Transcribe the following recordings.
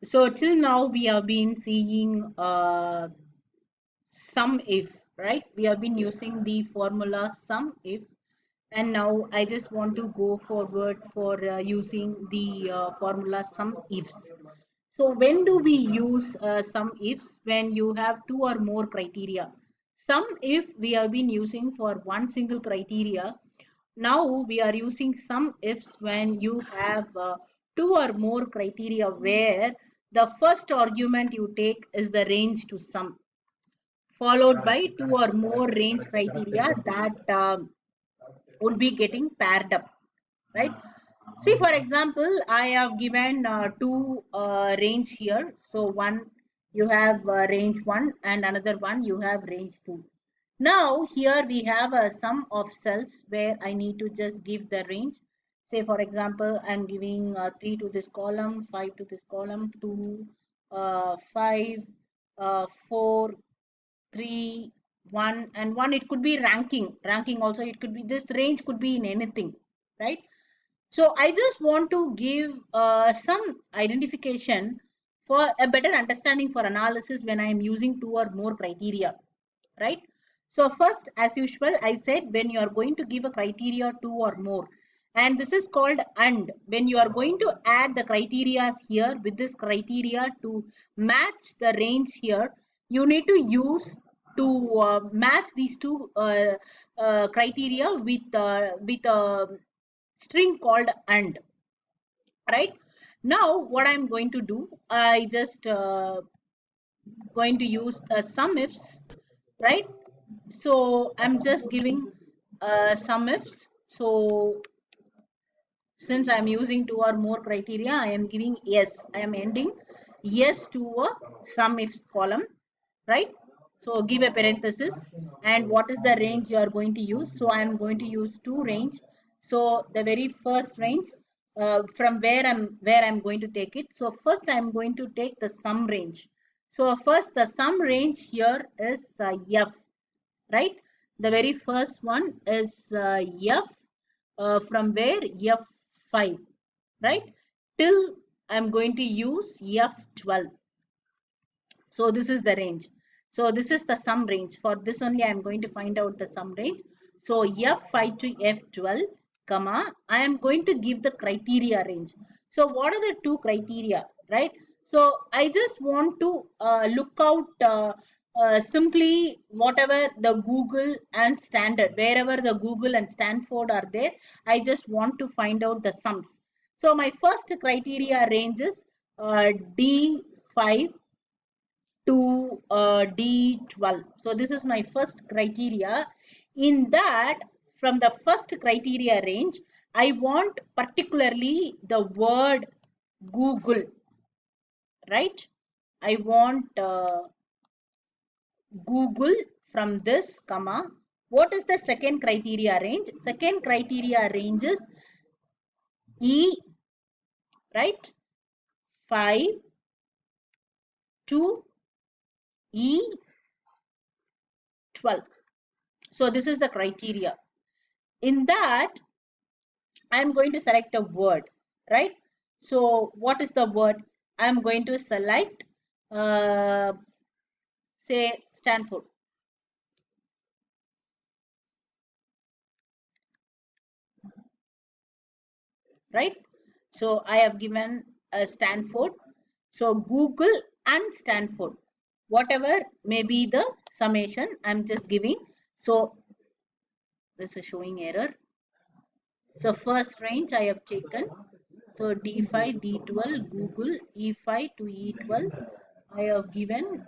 So till now we have been seeing sum if, right? We have been using the formula sum if, and now I just want to go forward for using the formula sum ifs. So when do we use sum ifs? When you have two or more criteria. Sum if we have been using for one single criteria. Now we are using sum ifs when you have two or more criteria where the first argument you take is the range to sum, followed by two or more range criteria that would be getting paired up, right? See, for example, I have given two range here. So one you have range 1 and another one you have range 2. Now here we have a sum of cells where I need to just give the range. Say for example, I'm giving 3 to this column, 5 to this column, 2, 5, 4, 3, 1 and 1. It could be ranking also. It could be, this range could be in anything, right? So I just want to give some identification for a better understanding for analysis when I am using two or more criteria, right? So first, as usual, I said when you are going to give a criteria two or more, and this is called and. When you are going to add the criteria here with this criteria to match the range here, you need to use to match these two criteria with a string called and, right? Now what I'm going to do, I just going to use sum ifs, right? So I'm just giving sum ifs. So since I'm using two or more criteria, I am giving yes, I am ending yes to a sum ifs column, right? So give a parenthesis, and what is the range you are going to use? So I am going to use two range. So the very first range, from where I'm going to take it. So first I'm going to take the sum range. So first the sum range here is f, right? The very first one is f, from where f5, right, till I'm going to use f12. So this is the range. So this is the sum range. For this only I'm going to find out the sum range. So f5 to f12 comma, I am going to give the criteria range. So what are the two criteria, right? So I just want to look out simply whatever the Google and Standard, wherever the Google and Stanford are there, I just want to find out the sums. So my first criteria range is D5 to D12. So this is my first criteria. In that, from the first criteria range, I want particularly the word Google, right? I want Google from this, comma. What is the second criteria range? Second criteria range is E, right? 5 to E12. So this is the criteria. In that, I'm going to select a word, right? So what is the word? I'm going to select, say, Stanford, right? So I have given Stanford. So Google and Stanford, whatever may be the summation, I'm just giving. So this is showing error. So first range I have taken. So D5, D12, Google, E5 to E12. I have given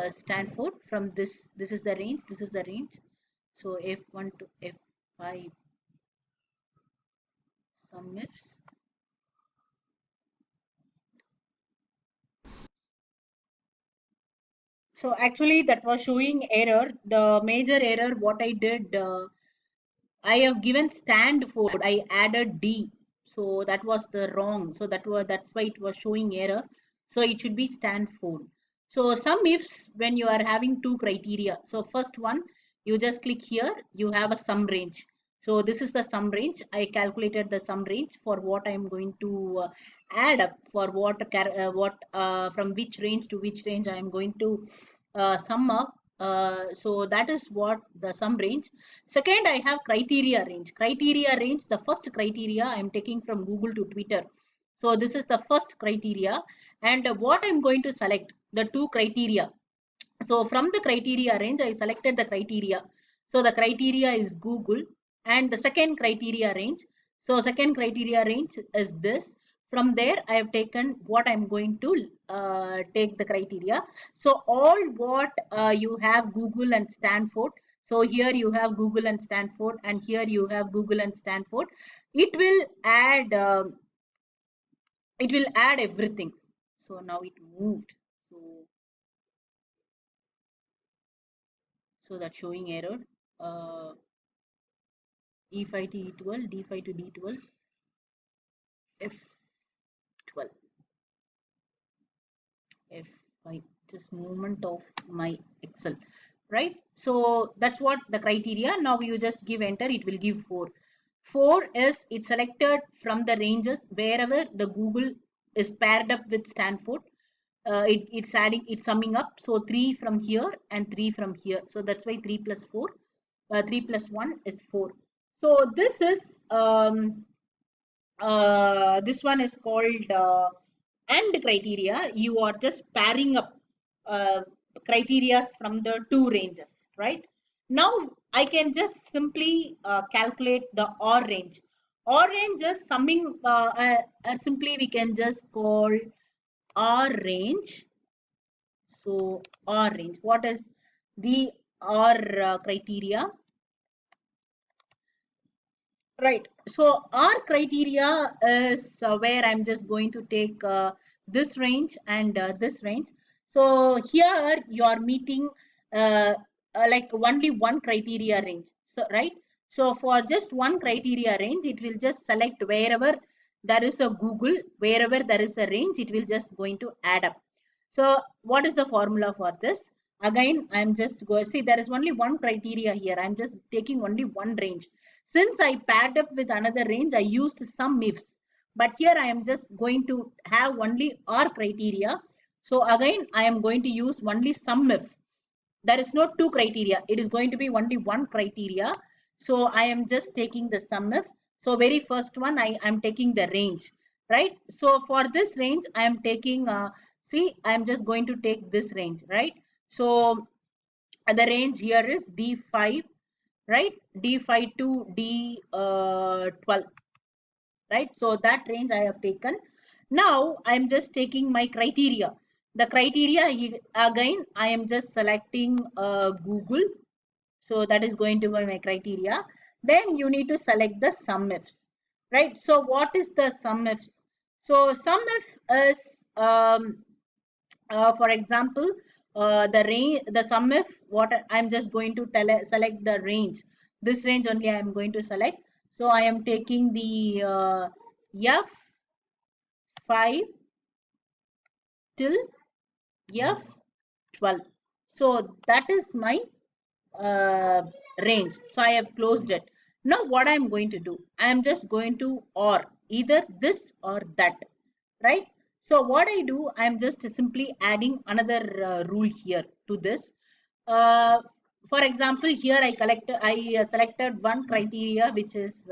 Stanford from this. This is the range. This is the range. So F1 to F5 sum ifs. So actually that was showing error. The major error what I did, I have given Stanford. I added D. So that was the wrong. So that's why it was showing error. So it should be Stanford. So sum ifs when you are having two criteria. So first one, you just click here, you have a sum range. So this is the sum range. I calculated the sum range for what I'm going to add up, for from which range to which range I am going to sum up. So that is what the sum range. Second, I have criteria range. Criteria range, the first criteria I am taking from Google to Twitter. So this is the first criteria, and what I'm going to select, the two criteria. So from the criteria range, I selected the criteria. So the criteria is Google, and the second criteria range. So second criteria range is this. From there, I have taken what I'm going to take the criteria. So all what you have Google and Stanford. So here you have Google and Stanford, and here you have Google and Stanford. It will add. It will add everything. So now it moved. So that's showing error. Uh, E5 to E12, D5 to D12, F12, F5, just movement of my Excel, right? So that's what the criteria. Now you just give enter, it will give 4. 4 is it's selected from the ranges wherever the Google is paired up with Stanford. It's summing up. So 3 from here and 3 from here. So that's why 3 plus 4, 3 plus 1 is 4. So this one is called AND criteria. You are just pairing up uh, criteria from the two ranges, right? Now I can just simply calculate the OR range. OR range is summing, simply we can just call OR range. So OR range, what is the OR criteria? Right. So our criteria is where I'm just going to take this range and this range. So here you are meeting uh, like only one criteria range. So right. So for just one criteria range, it will just select wherever there is a Google, wherever there is a range, it will just going to add up. So what is the formula for this? Again, I'm just going, see, there is only one criteria here. I'm just taking only one range. Since I paired up with another range, I used some ifs. But here I am just going to have only OR criteria. So again, I am going to use only some if. There is no two criteria. It is going to be only one criteria. So I am just taking the sum if. So very first one, I am taking the range, right? So for this range, I am taking, see, I am just going to take this range, right? So the range here is D5, right? D5 to D12, right? So that range I have taken. Now I'm just taking my criteria. The criteria, again, I am just selecting Google. So that is going to be my criteria. Then you need to select the sum ifs, right? So what is the sum ifs? So sum if is, for example, the range, the sum if, what I'm just going to select the range. This range only I am going to select. So I am taking the F5 till F12. So that is my uh, range. So I have closed it. Now what I am going to do, I am just going to or either this or that, right? So what I do, I am just simply adding another rule here to this. Uh, for example, here I selected one criteria, which is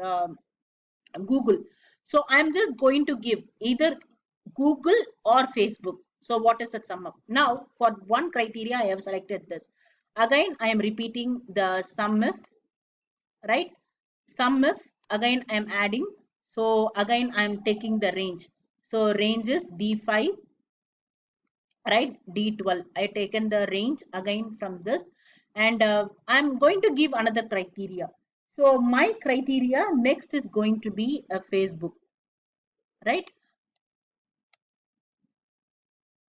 Google. So I'm just going to give either Google or Facebook. So what is the sum up? Now for one criteria, I have selected this. Again, I am repeating the sum if, right? Sum if, again I am adding. So again, I am taking the range. So range is D5, right? D12. I taken the range again from this, and I'm going to give another criteria. So my criteria next is going to be a Facebook, right?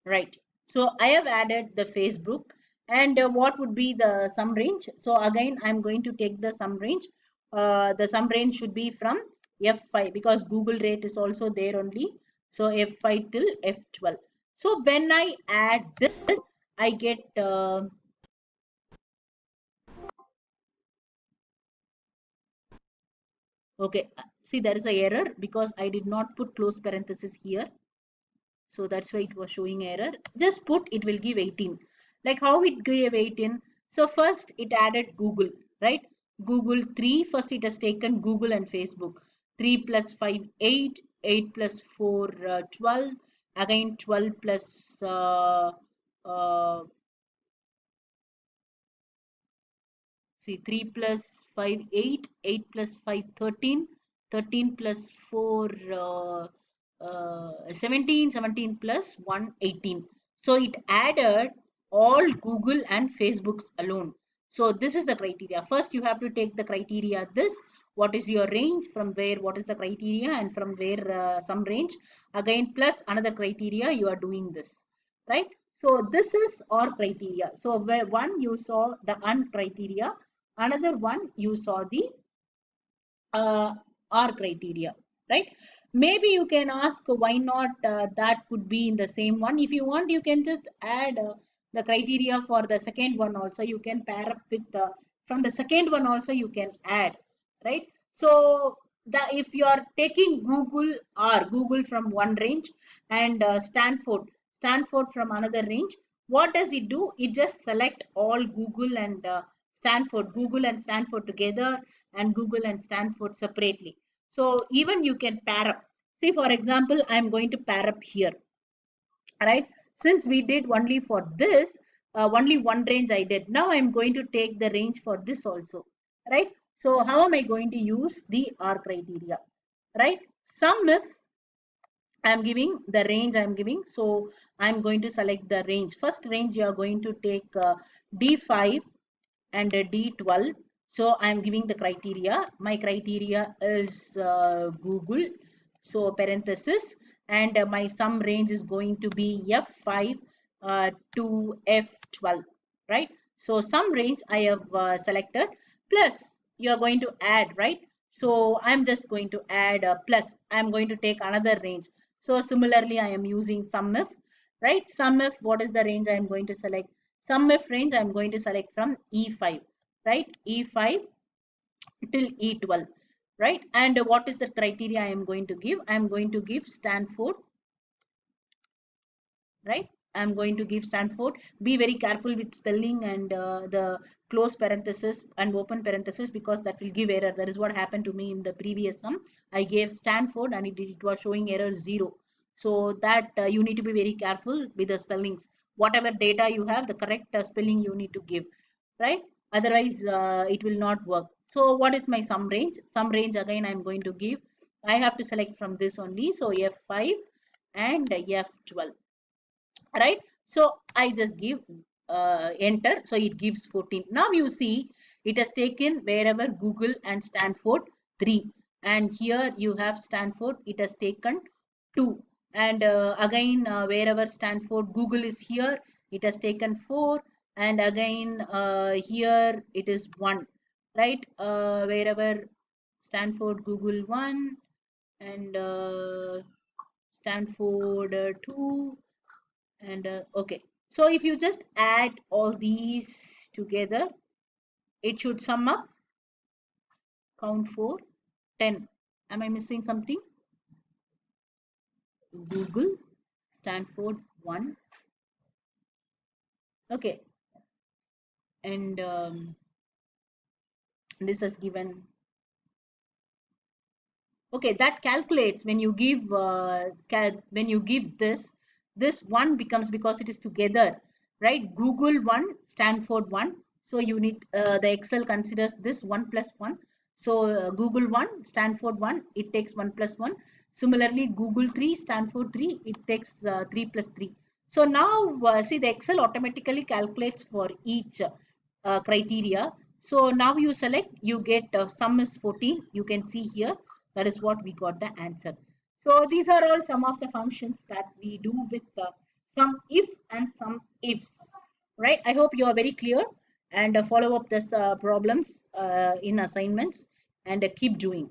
Right. So I have added the Facebook, and what would be the sum range? So again, I'm going to take the sum range. The sum range should be from F5 because Google rate is also there only. So F5 till F12. So when I add this, I get Okay, see there is a error because I did not put close parenthesis here. So that's why it was showing error. Just put, it will give 18. Like how it gave 18? So first it added Google, right? Google 3, first it has taken Google and Facebook. 3 plus 5, 8. 8 plus 4, 12. Again 12 plus uh, see 3 plus 5 8, 8 plus 5 13, 13 plus 4 17, 17 plus 1 18. So it added all Google and Facebook's alone. So this is the criteria. First you have to take the criteria this, what is your range, from where what is the criteria, and from where some range, again plus another criteria, you are doing this, right? So this is our criteria. So where one you saw the un criteria, another one you saw the uh, R criteria, right? Maybe you can ask why not that could be in the same one. If you want, you can just add the criteria for the second one also. You can pair up with from the second one also you can add, right? So the if you are taking Google or Google from one range and Stanford from another range, what does it do? It just select all Google and Stanford together, and Google and Stanford separately. So even you can pair up. See, for example, I'm going to pair up here, right? Since we did only for this, only one range I did. Now I'm going to take the range for this also, right? So how am I going to use the R criteria, right? Sum if I'm giving the range I'm giving. So I'm going to select the range. First range you are going to take D5 and D12. So I'm giving the criteria. My criteria is Google. So parenthesis, and my sum range is going to be F5 to F12, right? So sum range I have selected, plus you are going to add, right? So I'm just going to add a plus. I'm going to take another range. So similarly, I am using sum if, right? Sum if, what is the range I am going to select? Sum if range I'm going to select from E5, right? E5 till E12, right? And what is the criteria I am going to give? I am going to give Stanford, right? I'm going to give Stanford. Be very careful with spelling and the close parenthesis and open parenthesis, because that will give error. That is what happened to me in the previous sum. I gave Stanford and it was showing error 0. So that you need to be very careful with the spellings. Whatever data you have, the correct spelling you need to give, right? Otherwise, it will not work. So what is my sum range? Sum range again I'm going to give. I have to select from this only. So F5 and F12, right? So I just give enter, so it gives 14. Now you see it has taken wherever Google and Stanford 3, and here you have Stanford, it has taken 2, and again wherever Stanford Google is here, it has taken 4, and again here it is 1, right? Wherever Stanford Google 1 and Stanford 2, and okay, so if you just add all these together, it should sum up, count 4, 10. Am I missing something? Google, Stanford 1, okay, and this has given, okay, that calculates when you give when you give this one becomes, because it is together, right? Google 1, Stanford 1. So you need the Excel considers this 1 plus 1. So Google 1, Stanford 1, it takes 1 plus 1. Similarly Google 3, Stanford 3, it takes 3 plus 3. So now see, the Excel automatically calculates for each criteria. So now you select, you get sum is 14. You can see here, that is what we got the answer. So these are all some of the functions that we do with some if and some ifs, right? I hope you are very clear, and follow up this problems in assignments, and keep doing.